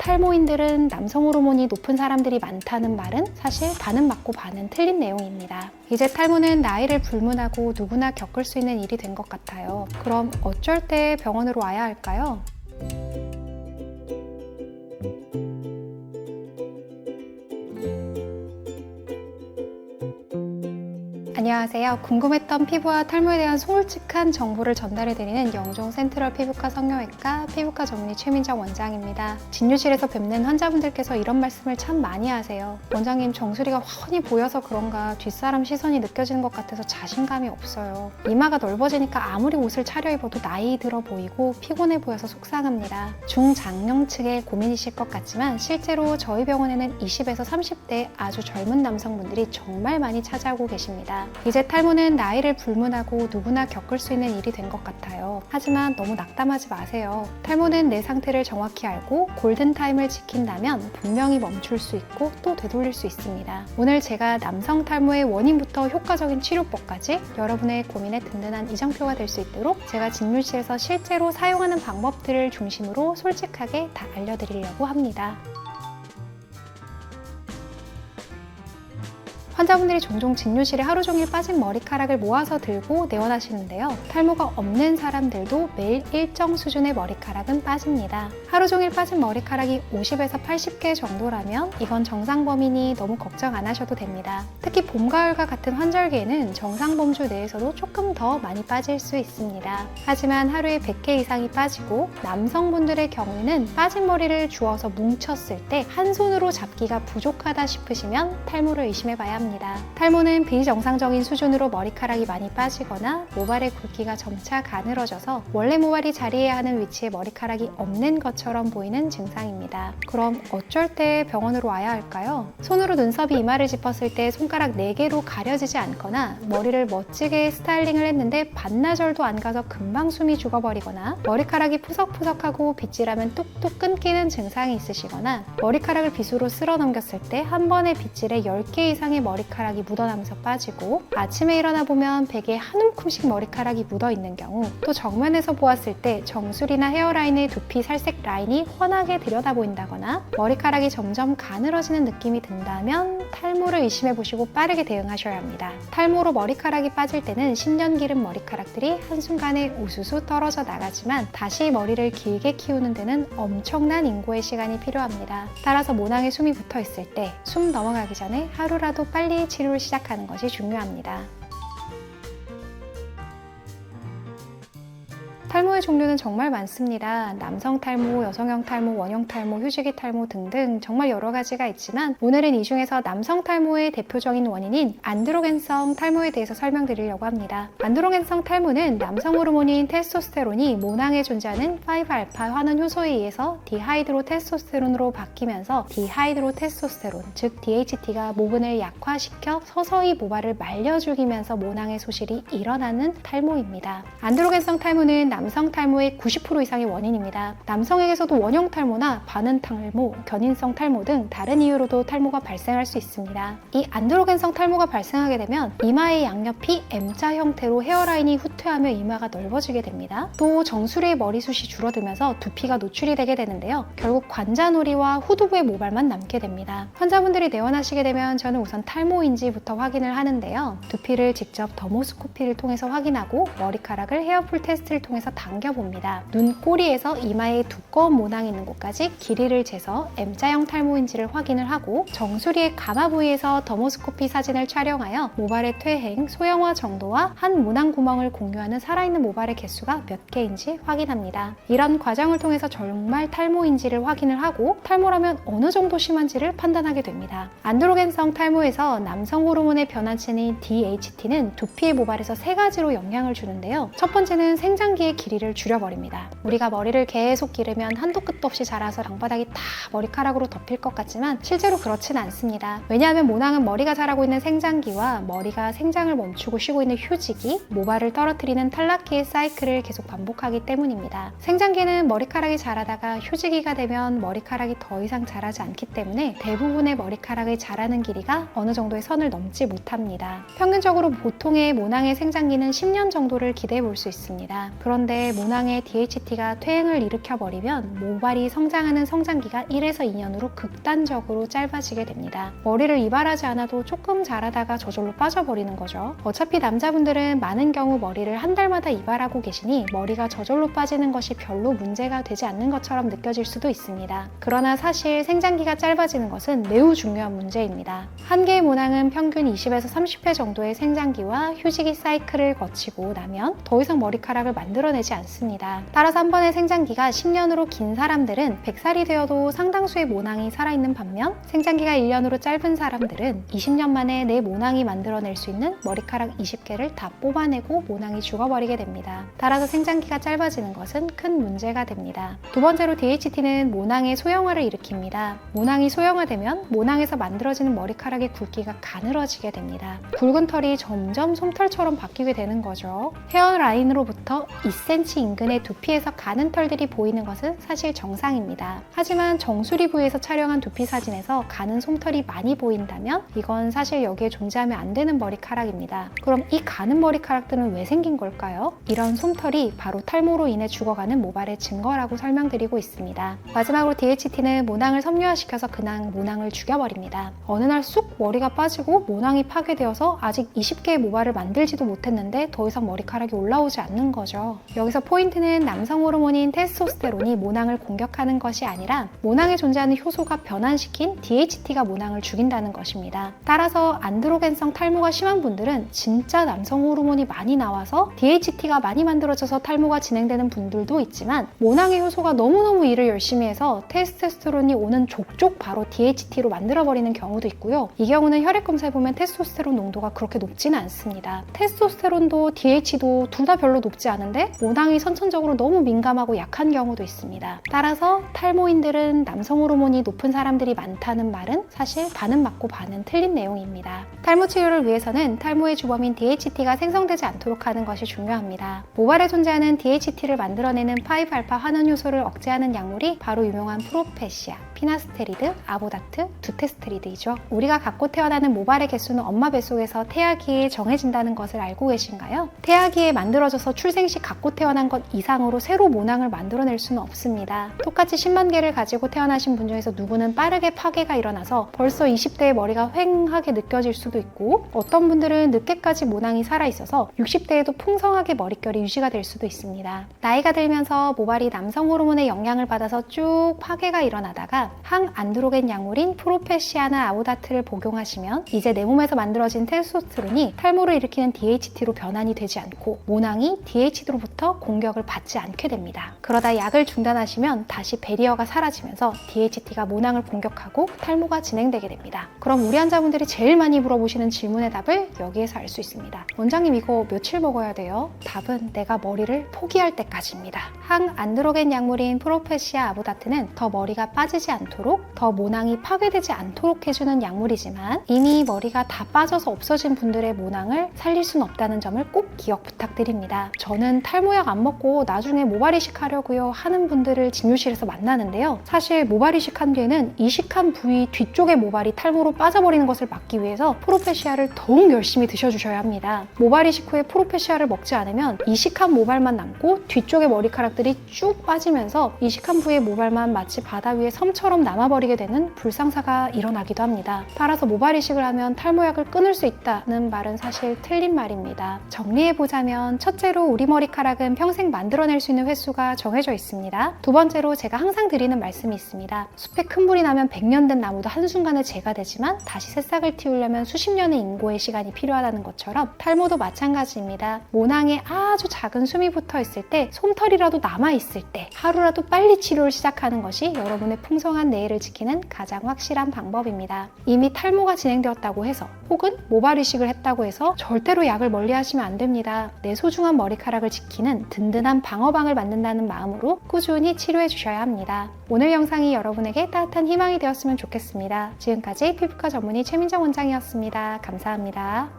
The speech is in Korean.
탈모인들은 남성 호르몬이 높은 사람들이 많다는 말은 사실 반은 맞고 반은 틀린 내용입니다. 이제 탈모는 나이를 불문하고 누구나 겪을 수 있는 일이 된 것 같아요. 그럼 어쩔 때 병원으로 와야 할까요? 안녕하세요. 궁금했던 피부와 탈모에 대한 솔직한 정보를 전달해드리는 영종 센트럴 피부과 성형외과 피부과 전문의 최민정 원장입니다. 진료실에서 뵙는 환자분들께서 이런 말씀을 참 많이 하세요. 원장님, 정수리가 훤히 보여서 그런가 뒷사람 시선이 느껴지는 것 같아서 자신감이 없어요. 이마가 넓어지니까 아무리 옷을 차려입어도 나이 들어 보이고 피곤해 보여서 속상합니다. 중장년층의 고민이실 것 같지만 실제로 저희 병원에는 20에서 30대 아주 젊은 남성분들이 정말 많이 찾아오고 계십니다. 이제 탈모는 나이를 불문하고 누구나 겪을 수 있는 일이 된 것 같아요. 하지만 너무 낙담하지 마세요. 탈모는 내 상태를 정확히 알고 골든타임을 지킨다면 분명히 멈출 수 있고 또 되돌릴 수 있습니다. 오늘 제가 남성 탈모의 원인부터 효과적인 치료법까지 여러분의 고민에 든든한 이정표가 될 수 있도록 제가 진료실에서 실제로 사용하는 방법들을 중심으로 솔직하게 다 알려드리려고 합니다. 환자분들이 종종 진료실에 하루 종일 빠진 머리카락을 모아서 들고 내원하시는데요. 탈모가 없는 사람들도 매일 일정 수준의 머리카락은 빠집니다. 하루 종일 빠진 머리카락이 50에서 80개 정도라면 이건 정상 범위니 너무 걱정 안 하셔도 됩니다. 특히 봄, 가을과 같은 환절기에는 정상 범주 내에서도 조금 더 많이 빠질 수 있습니다. 하지만 하루에 100개 이상이 빠지고 남성분들의 경우에는 빠진 머리를 주워서 뭉쳤을 때 한 손으로 잡기가 부족하다 싶으시면 탈모를 의심해봐야 합니다. 탈모는 비정상적인 수준으로 머리카락이 많이 빠지거나 모발의 굵기가 점차 가늘어져서 원래 모발이 자리해야 하는 위치에 머리카락이 없는 것처럼 보이는 증상입니다. 그럼 어쩔 때 병원으로 와야 할까요? 손으로 눈썹이 이마를 짚었을 때 손가락 4개로 가려지지 않거나 머리를 멋지게 스타일링을 했는데 반나절도 안 가서 금방 숨이 죽어버리거나 머리카락이 푸석푸석하고 빗질하면 뚝뚝 끊기는 증상이 있으시거나 머리카락을 빗으로 쓸어 넘겼을 때 한 번에 빗질에 10개 이상의 머리카락이 묻어나면서 빠지고 아침에 일어나 보면 베개에 한 움큼씩 머리카락이 묻어 있는 경우, 또 정면에서 보았을 때 정수리나 헤어라인의 두피 살색 라인이 훤하게 들여다 보인다거나 머리카락이 점점 가늘어지는 느낌이 든다면 탈모를 의심해 보시고 빠르게 대응하셔야 합니다. 탈모로 머리카락이 빠질 때는 10년 기른 머리카락들이 한순간에 우수수 떨어져 나가지만 다시 머리를 길게 키우는 데는 엄청난 인고의 시간이 필요합니다. 따라서 모낭에 숨이 붙어 있을 때 숨 넘어가기 전에 하루라도 빨리 치료를 시작하는 것이 중요합니다. 탈모의 종류는 정말 많습니다. 남성 탈모, 여성형 탈모, 원형 탈모, 휴지기 탈모 등등 정말 여러 가지가 있지만 오늘은 이 중에서 남성 탈모의 대표적인 원인인 안드로겐성 탈모에 대해서 설명드리려고 합니다. 안드로겐성 탈모는 남성 호르몬인 테스토스테론이 모낭에 존재하는 5알파 환원 효소에 의해서 디하이드로 테스토스테론으로 바뀌면서 디하이드로 테스토스테론, 즉 DHT가 모근을 약화시켜 서서히 모발을 말려 죽이면서 모낭의 소실이 일어나는 탈모입니다. 안드로겐성 탈모는 남성 탈모의 90% 이상의 원인입니다. 남성에게서도 원형 탈모나 반응 탈모, 견인성 탈모 등 다른 이유로도 탈모가 발생할 수 있습니다. 이 안드로겐성 탈모가 발생하게 되면 이마의 양옆이 M자 형태로 헤어라인이 후퇴하며 이마가 넓어지게 됩니다. 또 정수리의 머리숱이 줄어들면서 두피가 노출이 되게 되는데요. 결국 관자놀이와 후두부의 모발만 남게 됩니다. 환자분들이 내원하시게 되면 저는 우선 탈모인지부터 확인을 하는데요. 두피를 직접 더모스코피를 통해서 확인하고 머리카락을 헤어풀 테스트를 통해서 당겨봅니다. 눈꼬리에서 이마에 두꺼운 모낭이 있는 곳까지 길이를 재서 M자형 탈모인지를 확인을 하고 정수리의 가마 부위에서 더모스코피 사진을 촬영하여 모발의 퇴행, 소형화 정도와 한 모낭 구멍을 공유하는 살아있는 모발의 개수가 몇 개인지 확인합니다. 이런 과정을 통해서 정말 탈모인지를 확인을 하고 탈모라면 어느 정도 심한지를 판단하게 됩니다. 안드로겐성 탈모에서 남성 호르몬의 변화체인 DHT는 두피의 모발에서 3가지로 영향을 주는데요. 첫 번째는 생장기의 길이를 줄여버립니다. 우리가 머리를 계속 기르면 한도 끝도 없이 자라서 방바닥이 다 머리카락으로 덮일 것 같지만 실제로 그렇진 않습니다. 왜냐하면 모낭은 머리가 자라고 있는 생장기와 머리가 생장을 멈추고 쉬고 있는 휴지기, 모발을 떨어뜨리는 탈락기의 사이클을 계속 반복하기 때문입니다. 생장기는 머리카락이 자라다가 휴지기가 되면 머리카락이 더 이상 자라지 않기 때문에 대부분의 머리카락의 자라는 길이가 어느 정도의 선을 넘지 못합니다. 평균적으로 보통의 모낭의 생장기는 10년 정도를 기대해 볼 수 있습니다. 그런데 모낭에 DHT가 퇴행을 일으켜버리면 모발이 성장하는 성장기가 1에서 2년으로 극단적으로 짧아지게 됩니다. 머리를 이발하지 않아도 조금 자라다가 저절로 빠져버리는 거죠. 어차피 남자분들은 많은 경우 머리를 한 달마다 이발하고 계시니 머리가 저절로 빠지는 것이 별로 문제가 되지 않는 것처럼 느껴질 수도 있습니다. 그러나 사실 생장기가 짧아지는 것은 매우 중요한 문제입니다. 한 개의 모낭은 평균 20에서 30회 정도의 생장기와 휴지기 사이클을 거치고 나면 더 이상 머리카락을 만들어내지 않습니다. 따라서 한 번의 생장기가 10년으로 긴 사람들은 100살이 되어도 상당수의 모낭이 살아있는 반면 생장기가 1년으로 짧은 사람들은 20년 만에 내 모낭이 만들어낼 수 있는 머리카락 20개를 다 뽑아내고 모낭이 죽어버리게 됩니다. 따라서 생장기가 짧아지는 것은 큰 문제가 됩니다. 두 번째로 DHT는 모낭의 소형화를 일으킵니다. 모낭이 소형화되면 모낭에서 만들어지는 머리카락의 굵기가 가늘어지게 됩니다. 굵은 털이 점점 솜털처럼 바뀌게 되는 거죠. 헤어라인으로부터 2cm 인근의 두피에서 가는 털들이 보이는 것은 사실 정상입니다. 하지만 정수리 부위에서 촬영한 두피 사진에서 가는 솜털이 많이 보인다면 이건 사실 여기에 존재하면 안 되는 머리카락입니다. 그럼 이 가는 머리카락들은 왜 생긴 걸까요? 이런 솜털이 바로 탈모로 인해 죽어가는 모발의 증거라고 설명드리고 있습니다. 마지막으로 DHT는 모낭을 섬유화시켜서 그냥 모낭을 죽여버립니다. 어느 날 쑥 머리가 빠지고 모낭이 파괴되어서 아직 20개의 모발을 만들지도 못했는데 더 이상 머리카락이 올라오지 않는 거죠. 여기서 포인트는 남성 호르몬인 테스토스테론이 모낭을 공격하는 것이 아니라 모낭에 존재하는 효소가 변환시킨 DHT가 모낭을 죽인다는 것입니다. 따라서 안드로겐성 탈모가 심한 분들은 진짜 남성 호르몬이 많이 나와서 DHT가 많이 만들어져서 탈모가 진행되는 분들도 있지만 모낭의 효소가 너무너무 일을 열심히 해서 테스토스테론이 오는 족족 바로 DHT로 만들어버리는 경우도 있고요. 이 경우는 혈액 검사해보면 테스토스테론 농도가 그렇게 높지는 않습니다. 테스토스테론도 DHT도 둘 다 별로 높지 않은데 모낭이 선천적으로 너무 민감하고 약한 경우도 있습니다. 따라서 탈모인들은 남성 호르몬이 높은 사람들이 많다는 말은 사실 반은 맞고 반은 틀린 내용입니다. 탈모 치료를 위해서는 탈모의 주범인 DHT가 생성되지 않도록 하는 것이 중요합니다. 모발에 존재하는 DHT를 만들어내는 5알파 환원 효소를 억제하는 약물이 바로 유명한 프로페시아, 피나스테리드, 아보다트, 두테스테리드이죠. 우리가 갖고 태어나는 모발의 개수는 엄마 뱃속에서 태아기에 정해진다는 것을 알고 계신가요? 태아기에 만들어져서 출생 시 갖고 태어난 것 이상으로 새로 모낭을 만들어낼 수는 없습니다. 똑같이 10만 개를 가지고 태어나신 분 중에서 누구는 빠르게 파괴가 일어나서 벌써 20대의 머리가 휑하게 느껴질 수도 있고 어떤 분들은 늦게까지 모낭이 살아있어서 60대에도 풍성하게 머릿결이 유지가 될 수도 있습니다. 나이가 들면서 모발이 남성 호르몬의 영향을 받아서 쭉 파괴가 일어나다가 항안드로겐 약물인 프로페시아나 아보다트를 복용하시면 이제 내 몸에서 만들어진 테스토스테론이 탈모를 일으키는 DHT로 변환이 되지 않고 모낭이 DHT로부터 공격을 받지 않게 됩니다. 그러다 약을 중단하시면 다시 베리어가 사라지면서 DHT가 모낭을 공격하고 탈모가 진행되게 됩니다. 그럼 우리 환자분들이 제일 많이 물어보시는 질문의 답을 여기에서 알 수 있습니다. 원장님 이거 며칠 먹어야 돼요? 답은 내가 머리를 포기할 때까지입니다. 항안드로겐 약물인 프로페시아 아보다트는 더 머리가 빠지지 않도록 더 모낭이 파괴되지 않도록 해주는 약물이지만 이미 머리가 다 빠져서 없어진 분들의 모낭을 살릴 수는 없다는 점을 꼭 기억 부탁드립니다. 저는 탈모약 안 먹고 나중에 모발 이식하려고요 하는 분들을 진료실에서 만나는데요. 사실 모발 이식한 뒤에는 이식한 부위 뒤쪽의 모발이 탈모로 빠져버리는 것을 막기 위해서 프로페시아를 더욱 열심히 드셔주셔야 합니다. 모발 이식 후에 프로페시아를 먹지 않으면 이식한 모발만 남고 뒤쪽의 머리카락들이 쭉 빠지면서 이식한 부위의 모발만 마치 바다 위에 섬처럼 남아버리게 되는 불상사가 일어나기도 합니다. 따라서 모발 이식을 하면 탈모약을 끊을 수 있다는 말은 사실 틀린 말입니다. 정리해보자면 첫째로 우리 머리카락은 평생 만들어낼 수 있는 횟수가 정해져 있습니다. 두 번째로 제가 항상 드리는 말씀이 있습니다. 숲에 큰 불이 나면 100년 된 나무도 한순간에 재가 되지만 다시 새싹을 틔우려면 수십 년의 인고의 시간이 필요하다는 것처럼 탈모도 마찬가지입니다. 모낭에 아주 작은 숨이 붙어 있을 때, 솜털이라도 남아있을 때 하루라도 빨리 치료를 시작하는 것이 여러분의 풍성한 내일을 지키는 가장 확실한 방법입니다. 이미 탈모가 진행되었다고 해서 혹은 모발 이식을 했다고 해서 절대로 약을 멀리 하시면 안 됩니다. 내 소중한 머리카락을 지키는 든든한 방어방을 만든다는 마음으로 꾸준히 치료해 주셔야 합니다. 오늘 영상이 여러분에게 따뜻한 희망이 되었으면 좋겠습니다. 지금까지 피부과 전문의 최민정 원장이었습니다. 감사합니다.